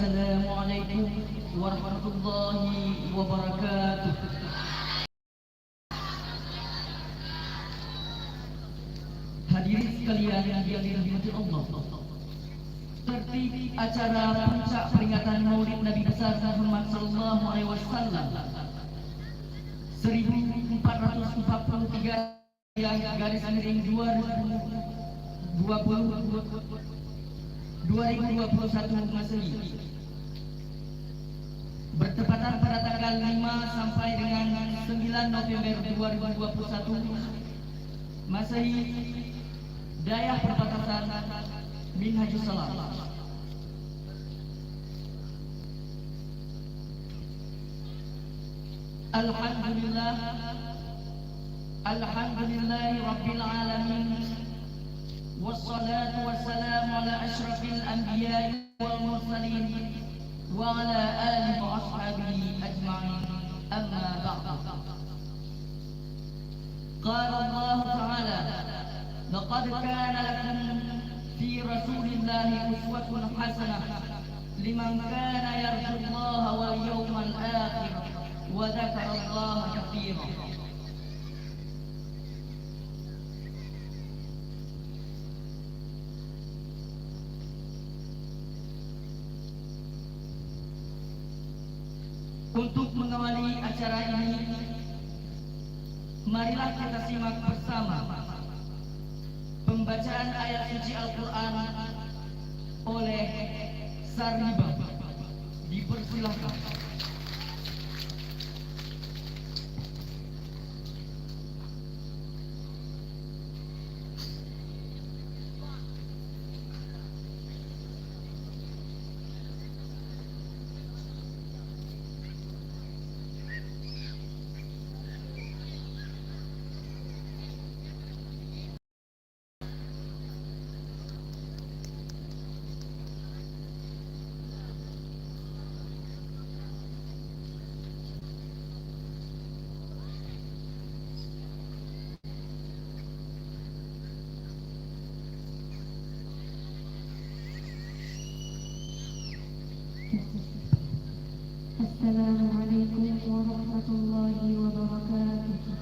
Assalamualaikum warahmatullahi wabarakatuh. Hadirin sekalian yang dirahmati Allah, tertib acara puncak peringatan Maulid Nabi besar Muhammad sallallahu alaihi wasallam 1443 yang garis miring 2021 Masehi bertepatan pada tanggal 5 sampai dengan 9 November 2021 Masehi, Dayah Perbatasan Minhajus Salam. Alhamdulillahi Rabbil Alamin, wassalatu wassalamu ala ashrafil anbiya'i wal mursalin wa ala alihi wa ashabihi ajma'in, amma ba'du. Qala Allah Ta'ala, laqad kana lakum fi rasulillahi uswatun hasanah liman kana yarjullaha wal yawmal akhir wa dzakara Allaha katsiran. Untuk mengawali acara ini, marilah kita simak bersama pembacaan ayat suci Al-Quran oleh Saribah. Dipersilahkan. Assalamualaikum warahmatullahi wabarakatuh.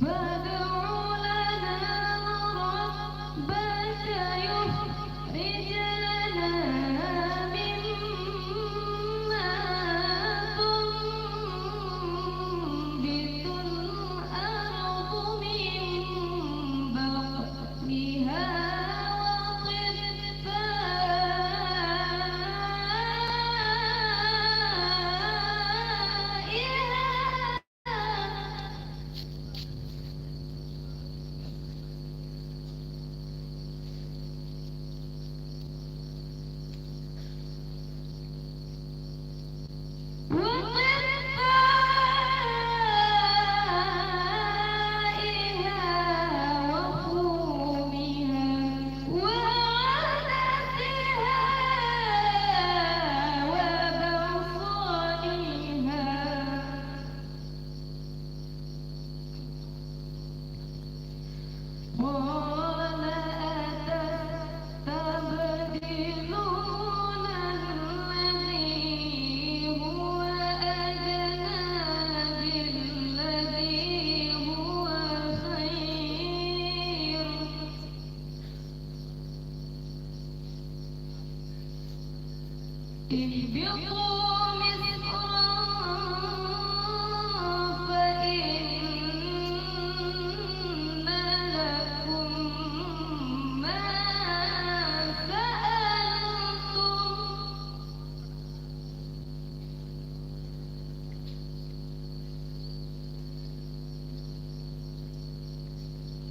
فادع لنا ربك يخرج لنا مما تنبت الأرض من بقلها وقثائها وفومها وعدسها وبصلها قال أتستبدلون الذي هو أدنى بالذي هو خير اهبطوا مصرا فإن لكم ما سألتم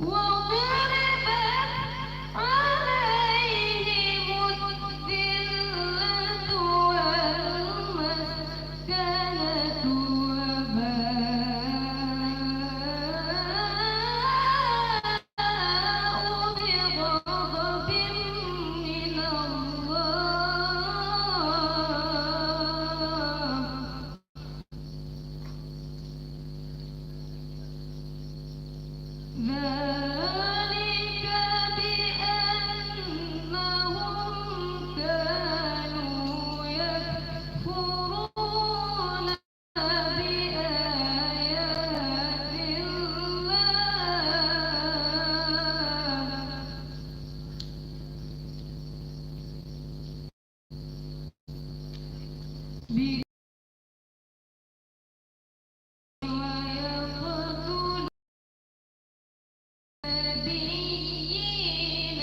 وضربت عليهم الذلة والمسكنة وباءوا بغضب من الله ذلك بأنهم كانوا يكفرون بآيات الله ويقتلون النبيين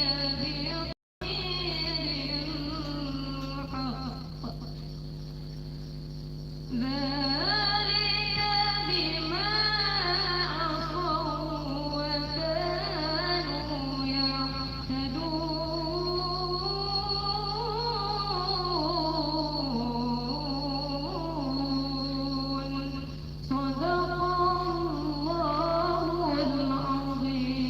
بغير الحق ذلك بما عصوا وكانوا يعتدون صدق الله العظيم.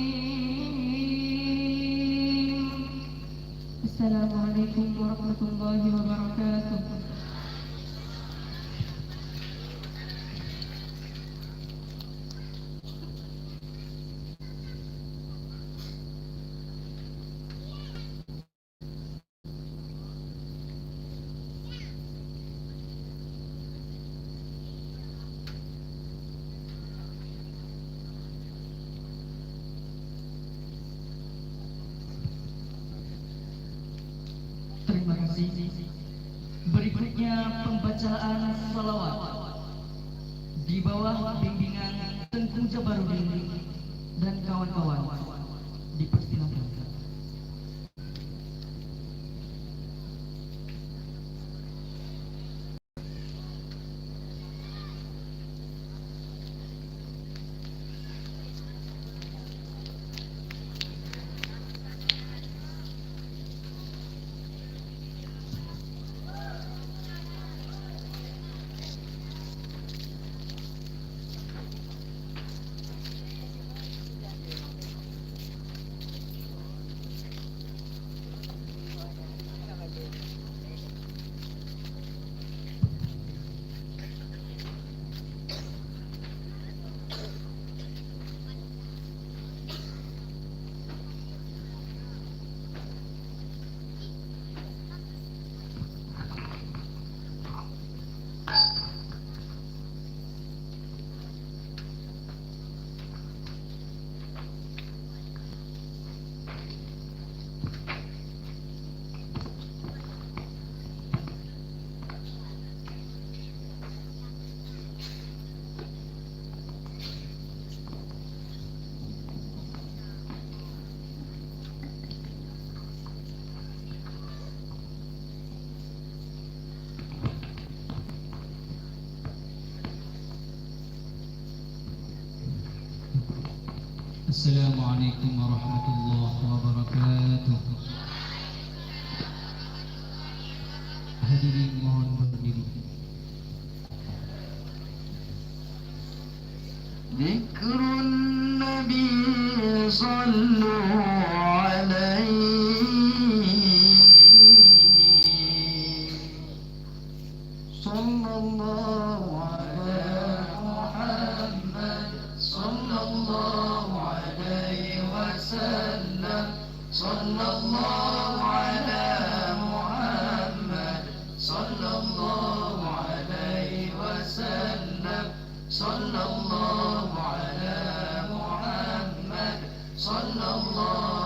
السلام عليكم ورحمة الله وبركاته. Terima kasih. Berikutnya pembacaan salawat di bawah bimbingan Tengku Jabarudin dan kawan-kawan. Dipersilakan. Assalamualaikum warahmatullahi wabarakatuh. Hadirin mohon berdiri. Zikrun Nabi sallu alaihi sallallahu ala Muhammad sallallahu alaihi wasallam sallallahu ala Muhammad sallallahu alaihi wasallam sallallahu ala Muhammad sallallahu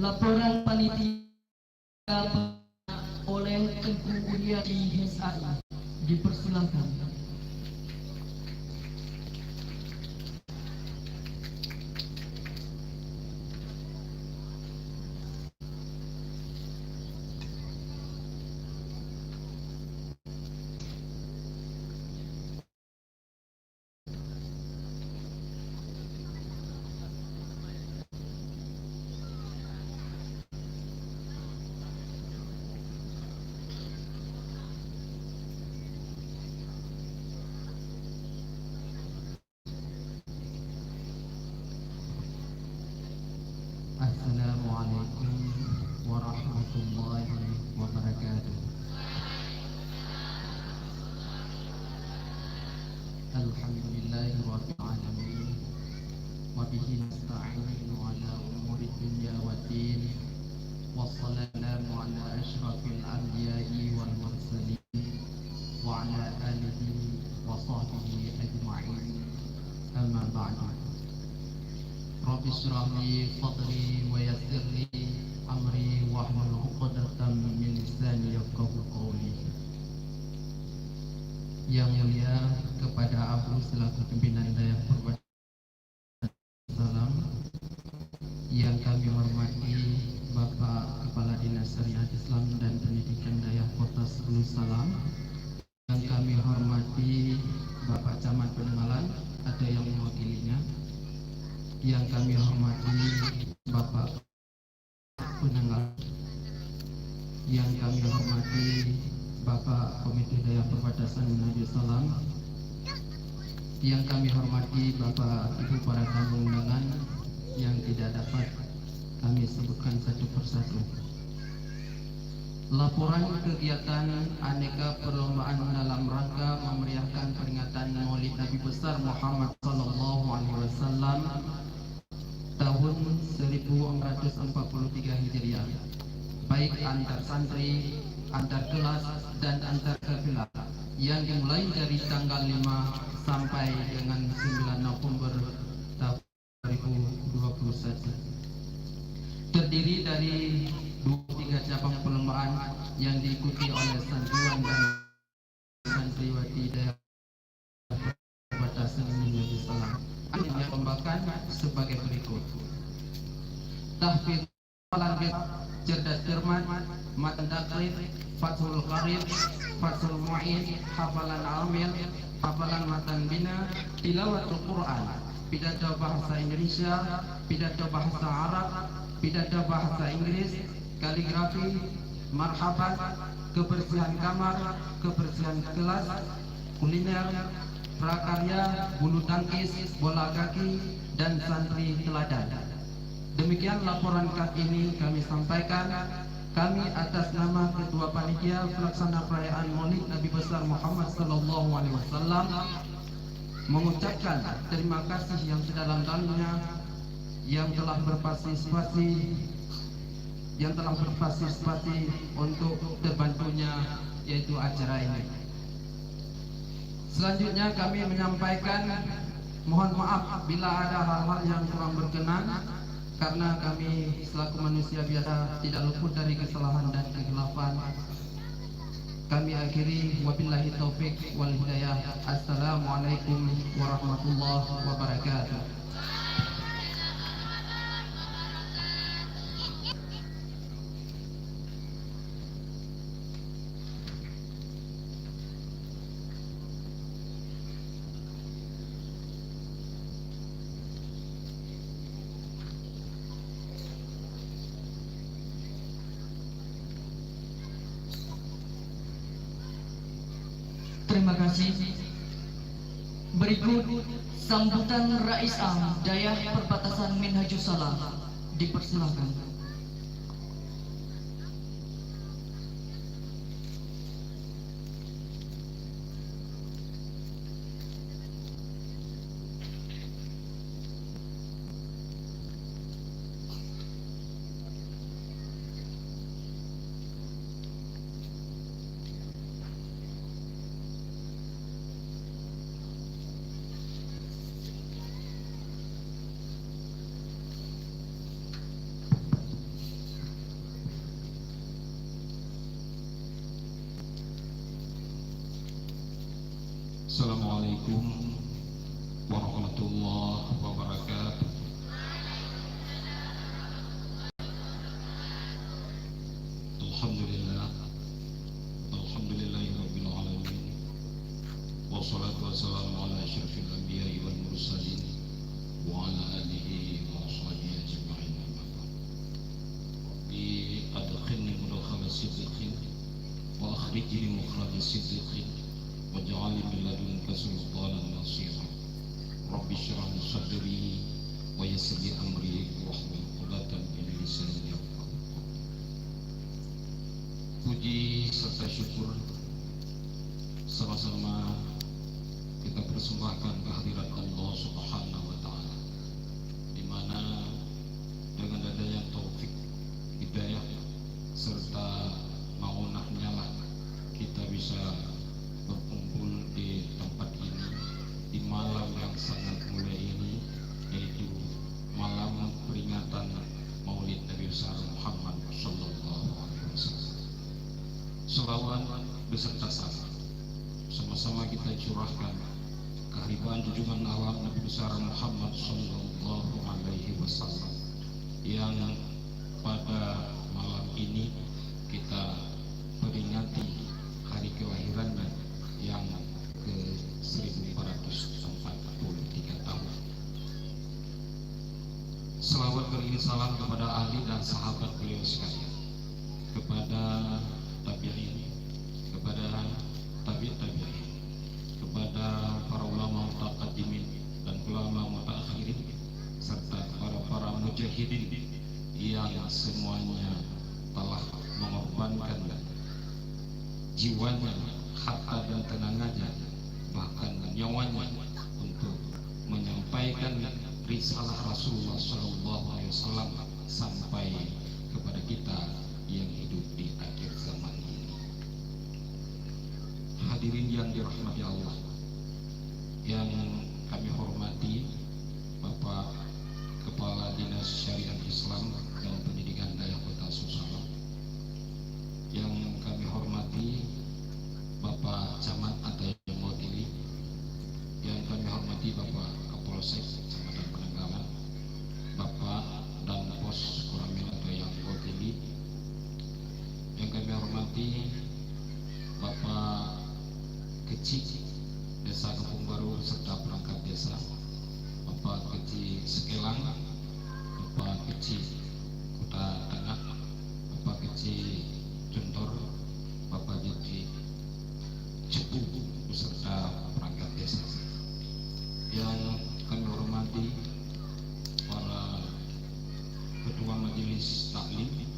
Laporan panitia oleh Tengku Uryadi HSI. Dipersilakan. Assalamualaikum warahmatullahi wabarakatuh. Alhamdulillahi rabbil alamin. Wa bihi nasta'inu ala umuri dunya waddin. Wassalamu ala asyrafil anbiya'i wal mursalin wa ala alihi wa sahbihi ajma'in. Amma ba'du. Rabbi shrah li sadri wa yassir li amri wahlul 'uqdatam min lisani yafqahu qawli. Yang mulia kepada Abu selaku pimpinan Dayah Perwakilan Salam, yang kami hormati Bapak Kepala Dinas Syariat Islam dan Pendidikan Dayah Kota Sebelu Salam, yang kami hormati Bapak Camat Penemalan, ada yang mewakilinya, yang kami hormati Bapak Penenggal, yang kami hormati Bapak Komite Dayah Perbatasan Menuju Salam, yang kami hormati Bapak Ibu para tamu undangan yang tidak dapat kami sebutkan satu persatu. Laporan kegiatan aneka perlombaan dalam rangka memeriahkan peringatan Maulid Nabi besar Muhammad sallallahu alaihi wasallam tahun 1443 Hijriah, baik antar santri, antar kelas dan antar kafilah, yang dimulai dari tanggal 5 sampai dengan 9 November tahun 2021. Terdiri dari 23 cabang perlombaan yang diikuti oleh santriwan dan santriwati daerah perbatasan Menuju Salam. Yang dilombakan sebagai berikut: tahfidz, hafalan cerdas cermat, matan takrib, fathul qarib, fathul mu'in, hafalan amil, hafalan matan bina, tilawatul Quran, pidato bahasa Indonesia, pidato bahasa Arab, pidato bahasa Inggris, kaligrafi, marhaban, kebersihan kamar, kebersihan kelas, kuliner, prakarya, bulu tangkis, bola kaki, dan santri teladan. Demikian laporan kali ini kami sampaikan. Kami atas nama Ketua Panitia Pelaksana Perayaan Maulid Nabi besar Muhammad sallallahu alaihi wasallam mengucapkan terima kasih yang sedalam-dalamnya yang telah berpartisipasi untuk terbantunya yaitu acara ini. Selanjutnya kami menyampaikan mohon maaf bila ada hal-hal yang kurang berkenan, karena kami selaku manusia biasa tidak luput dari kesalahan dan kekhilafan. Kami akhiri wabillahi taufik wal hidayah. Assalamualaikum warahmatullahi wabarakatuh. Terima kasih. Berikut sambutan Rais Am Dayah Perbatasan Minhajus Salam. Dipersilakan. Assalamualaikum warahmatullahi wabarakatuh. Alhamdulillah, alhamdulillahirabbil alamin. Wassalatu wassalamu ala asyrafil anbiya'i wal mursalin wa ala alihi wa sahbihi ajma'in. Bi adkhilni mudkhala sidqin wa akhrijni mukhraj sidqin waj'alni min ladunka sultanan nasira. Rabbi shrah li sadri wa yassir li amri wahlul 'uqdatam min lisani yafqahu. Puji serta syukur sama-sama kita persembahkan kehadirat Allah Subhanahu wa taala, di mana dengan adanya taufik, hidayah serta maunahnya lah kita bisa berkumpul di tempat ini di malam yang sangat mulia ini, yaitu malam peringatan Maulid Nabi besar Muhammad sallallahu alaihi wasallam. Selawat beserta salam sama-sama kita curahkan kehadiran junjungan alam Nabi besar Muhammad sallallahu alaihi wasallam yang pada malam ini kita peringati hari kelahirannya yang ke 1443 tahun. Selawat beriring salam kepada ahli dan sahabat beliau sekalian, kepada tabi'in, kepada tabi'in, kepada para ulama mutaqaddimin dan ulama mutaakhirin, serta kepada para mujahidin yang semuanya telah mengorbankan jiwanya, harta dan tenaganya, bahkan nyawanya untuk menyampaikan risalah Rasulullah SAW sampai kepada kita yang hidup di akhir zaman ini. Hadirin yang dirahmati Allah, yang kami hormati Bapak Kepala Dinas Syariat Islam dan Pendidikan Daerah Kota Susano, yang kami hormati Bapak Camat atau yang mewakili, yang kami hormati Bapak Kapolsek Kecamatan Penanggalan, Bapak dan Pos Koramil atau yang mewakili, yang kami hormati Bapak Kecil Desa Kampung Baru serta perangkat desa, Bapak Kecil Sekelang, Bapak Kecil Kota Tengah, Bapak Kecil Jontor, Bapak Kecil Cepu beserta perangkat desa, yang kami hormati para ketua majelis taklim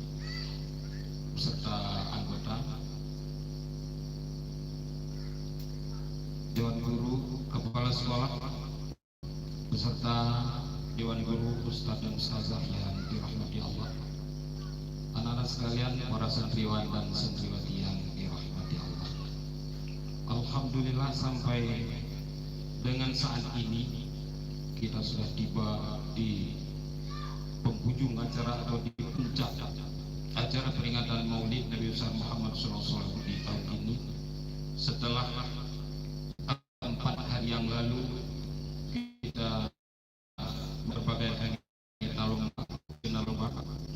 beserta anggota Dewan Guru, Kepala Sekolah beserta Dewan Guru, Ustadz dan Ustazah yang dirahmati Allah, anak-anak sekalian, para santriwan dan santriwati yang dirahmati Allah. Alhamdulillah, sampai dengan saat ini kita sudah tiba di penghujung acara atau di puncak acara peringatan Maulid Nabi besar Muhammad SAW di tahun ini. Setelah 4 hari yang lalu kita berbagai lomba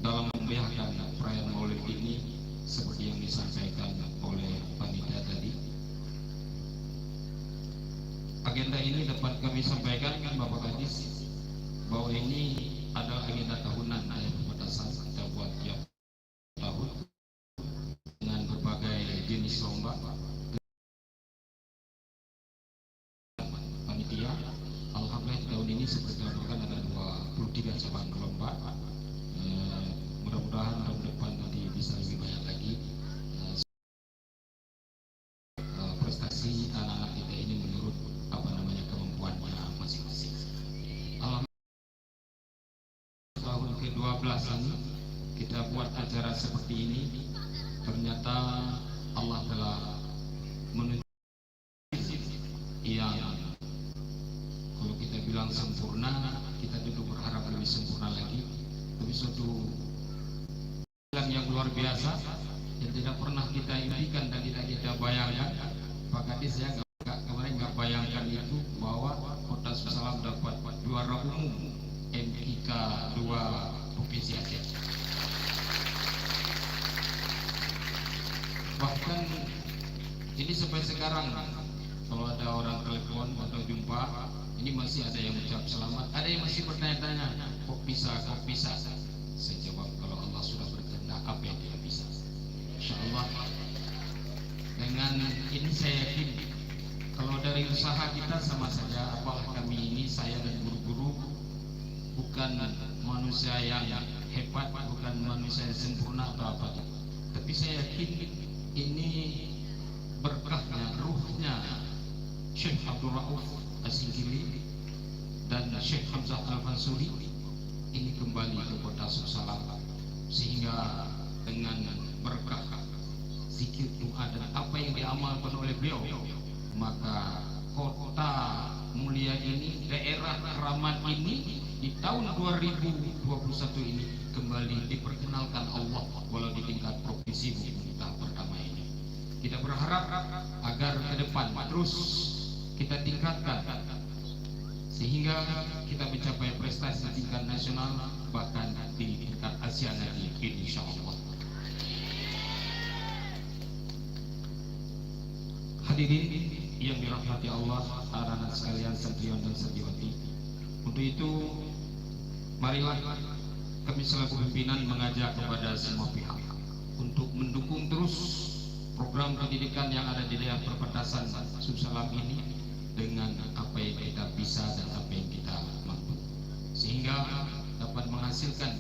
dalam memeriahkan perayaan Maulid ini, seperti yang disampaikan oleh panitia tadi. Agenda ini dapat kami sampaikan Bapak Kadis bahwa ini adalah agenda tahunan yang pembatasan kita buat tiap tahun dengan berbagai jenis lomba. Panitia alhamdulillah tahun ini seperti dilaporkan ada 23 cabang lomba. Mudah-mudahan tahun depan nanti bisa lebih banyak lagi prestasi anak-anak kita ini menurut kemampuannya masing-masing. Tahun ke-12 ini kita buat acara seperti ini, ternyata Allah telah menunjukkan yang kalau kita bilang sempurna, kita tentu berharap lebih sempurna lagi, tapi suatu yang luar biasa yang tidak pernah kita impikan dan tidak kita bayangkan. Pak Kadis, saya kemarin nggak bayang Bahkan ini sampai sekarang kalau ada orang telepon atau jumpa, ini masih ada yang ucap selamat, ada yang masih bertanya-tanya, kok bisa? Saya jawab, kalau Allah sudah berkehendak, apa yang tidak bisa? Insya Allah. Dengan ini saya yakin, kalau dari usaha kita sama saja, apalagi kami ini, saya dan guru-guru, bukan manusia yang hebat, bukan manusia yang sempurna atau apa, tapi saya yakin ini berkahnya, ruhnya Syekh Abdul Rauf As-Singkili dan Syekh Hamzah Al-Mansuri ini kembali ke kota Suksalam, sehingga dengan berkah zikir, doa dan apa yang diamalkan oleh beliau, maka kota mulia ini, daerah Keramat ini di tahun 2021 ini kembali diperkenalkan Allah walau di tingkat provinsi maupun tahap pertama ini. Kita berharap agar ke depan terus kita tingkatkan sehingga kita mencapai prestasi di tingkat nasional, bahkan di tingkat Asia nanti, insyaallah. Hadirin yang dirahmati Allah, anak-anak sekalian, santriwan dan santriwati, untuk itu marilah kami selaku pimpinan mengajak kepada semua pihak untuk mendukung terus program pendidikan yang ada di daerah perbatasan Suksalam ini dengan apa yang kita bisa dan apa yang kita mampu, sehingga dapat menghasilkan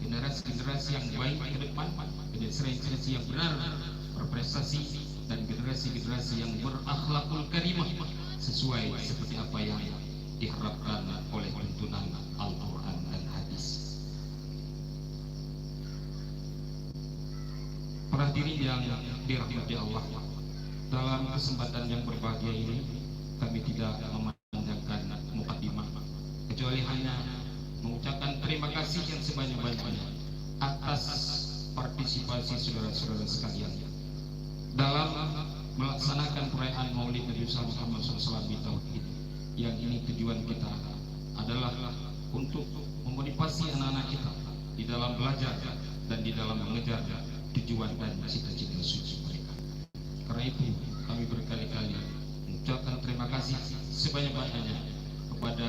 generasi-generasi yang baik ke depan, generasi-generasi yang benar berprestasi, dan generasi-generasi yang berakhlakul karimah sesuai seperti apa yang diharapkan oleh tuntunan Al-Quran dan hadis. Para hadirin yang dirahmati Allah, dalam kesempatan yang berbahagia ini kami tidak memandangkan mukadimah, kecuali hanya mengucapkan terima kasih yang sebanyak-banyaknya atas partisipasi saudara-saudara sekalian dalam melaksanakan perayaan Maulid Nabi Muhammad SAW di tahun ini. Yang ini tujuan kita adalah untuk memotivasi anak-anak kita di dalam belajar dan di dalam mengejar tujuan dan cita-cita suci mereka. Karena itu kami berkali-kali mengucapkan terima kasih sebanyak-banyaknya kepada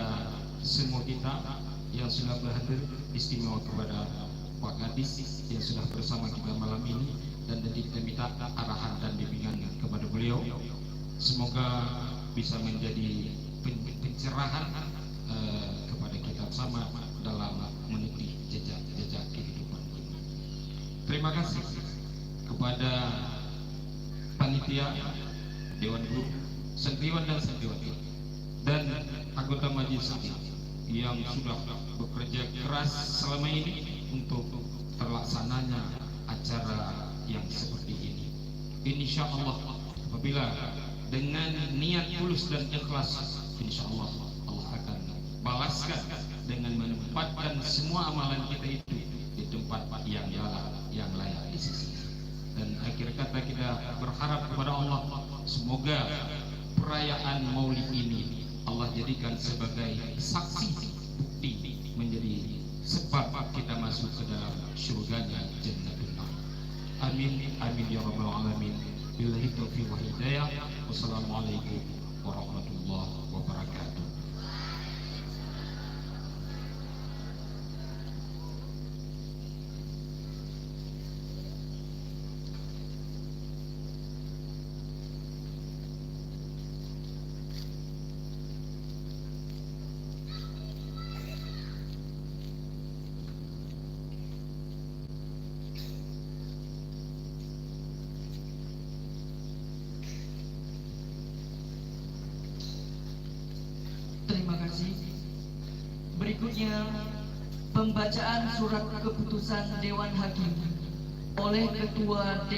semua kita yang sudah berhadir, istimewa kepada Pak Kadis yang sudah bersama kita malam ini, dan nanti kita minta arahan dan bimbingan kepada beliau. Semoga bisa menjadi pencerahan kepada kita sama dalam meniti jejak kehidupan ini. Terima kasih kepada panitia, Dewan Guru, santriwan dan santriwati, dan anggota majelis yang sudah bekerja keras selama ini untuk terlaksananya acara yang seperti ini. Insya Allah apabila dengan niat tulus dan ikhlas, insya Allah Allah akan balaskan dengan menempatkan semua amalan kita itu di tempat yang layak di sisi. Dan akhir kata kita berharap kepada Allah, semoga perayaan Maulid ini Allah jadikan sebagai saksi bukti, menjadi sebab kita masuk ke dalam surganya Jannatul Na'im. Amin amin ya rabbal alamin. Billahi taufiq wal hidayah. Wassalamualaikum warahmatullahi wabarakatuh. Terima kasih. Berikutnya pembacaan surat keputusan Dewan Hakim oleh Ketua